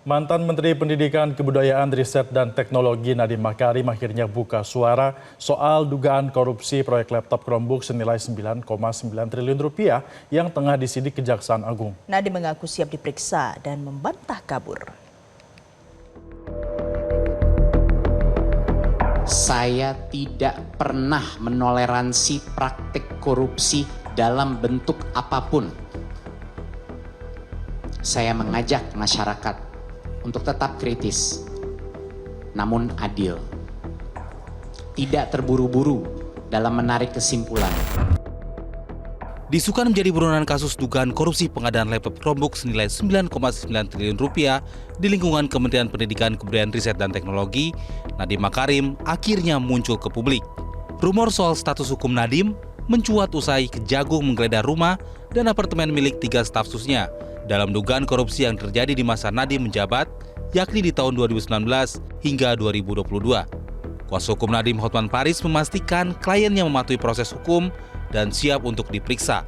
Mantan Menteri Pendidikan, Kebudayaan, Riset, dan Teknologi Nadiem Makarim akhirnya buka suara soal dugaan korupsi proyek laptop Chromebook senilai 9,9 triliun rupiah yang tengah disidik Kejaksaan Agung. Nadiem mengaku siap diperiksa dan membantah kabur. Saya tidak pernah menoleransi praktik korupsi dalam bentuk apapun. Saya mengajak masyarakat untuk tetap kritis, namun adil. Tidak terburu-buru dalam menarik kesimpulan. Disukan menjadi buronan kasus dugaan korupsi pengadaan laptop Chromebook senilai 9,9 triliun rupiah di lingkungan Kementerian Pendidikan, Kebudayaan, Riset, dan Teknologi, Nadiem Makarim akhirnya muncul ke publik. Rumor soal status hukum Nadiem mencuat usai Kejagung menggeledah rumah dan apartemen milik 3 staf susnya dalam dugaan korupsi yang terjadi di masa Nadiem menjabat, yakni di tahun 2019 hingga 2022. Kuasa hukum Nadiem, Hotman Paris, memastikan kliennya mematuhi proses hukum dan siap untuk diperiksa.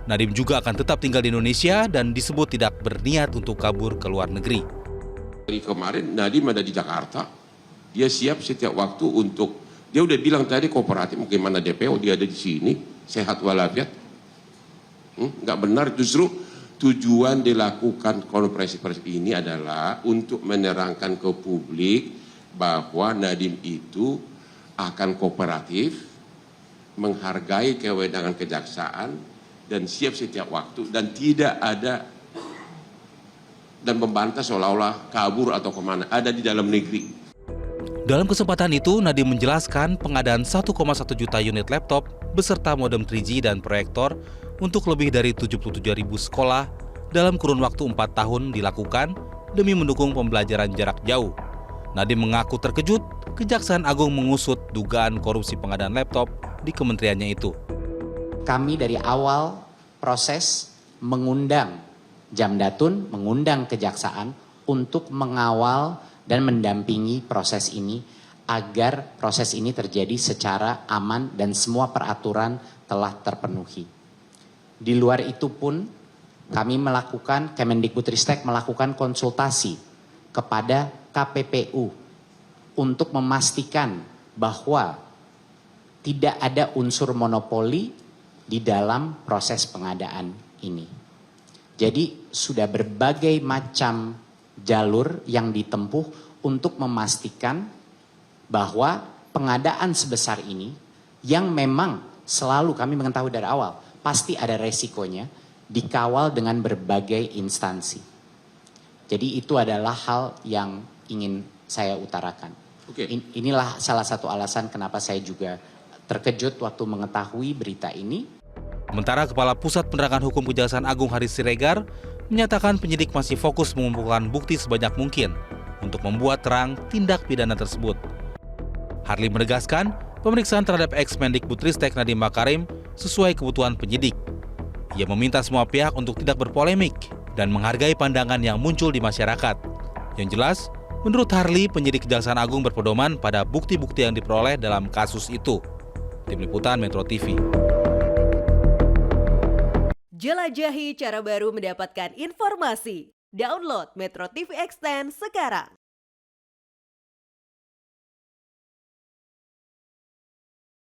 Nadiem juga akan tetap tinggal di Indonesia dan disebut tidak berniat untuk kabur ke luar negeri. Dari kemarin Nadiem ada di Jakarta, dia siap setiap waktu untuk, dia udah bilang tadi kooperatif, bagaimana DPO, dia ada di sini, sehat walafiat. Nggak benar, justru tujuan dilakukan konferensi pers ini adalah untuk menerangkan ke publik bahwa Nadiem itu akan kooperatif, menghargai kewenangan kejaksaan, dan siap setiap waktu, dan tidak ada, dan membantah seolah-olah kabur atau kemana, ada di dalam negeri. Dalam kesempatan itu, Nadiem menjelaskan pengadaan 1,1 juta unit laptop beserta modem 3G dan proyektor untuk lebih dari 77.000 sekolah dalam kurun waktu 4 tahun dilakukan demi mendukung pembelajaran jarak jauh. Nadiem mengaku terkejut Kejaksaan Agung mengusut dugaan korupsi pengadaan laptop di kementeriannya itu. Kami dari awal proses mengundang Jamdatun, mengundang Kejaksaan untuk mengawal dan mendampingi proses ini agar proses ini terjadi secara aman dan semua peraturan telah terpenuhi. Di luar itu pun kami melakukan, Kemendikbudristek melakukan konsultasi kepada KPPU untuk memastikan bahwa tidak ada unsur monopoli di dalam proses pengadaan ini. Jadi sudah berbagai macam jalur yang ditempuh untuk memastikan bahwa pengadaan sebesar ini yang memang selalu kami mengetahui dari awal pasti ada resikonya, dikawal dengan berbagai instansi. Jadi itu adalah hal yang ingin saya utarakan. Inilah salah satu alasan kenapa saya juga terkejut waktu mengetahui berita ini. Sementara Kepala Pusat Penerangan Hukum Kejaksaan Agung Haris Siregar menyatakan penyidik masih fokus mengumpulkan bukti sebanyak mungkin untuk membuat terang tindak pidana tersebut. Harli menegaskan pemeriksaan terhadap ex-Mendikbudristek Nadiem Makarim sesuai kebutuhan penyidik. Ia meminta semua pihak untuk tidak berpolemik dan menghargai pandangan yang muncul di masyarakat. Yang jelas, menurut Harli, penyidik Kejaksaan Agung berpedoman pada bukti-bukti yang diperoleh dalam kasus itu. Tim Liputan Metro TV. Jelajahi cara baru mendapatkan informasi. Download Metro TV Extend sekarang.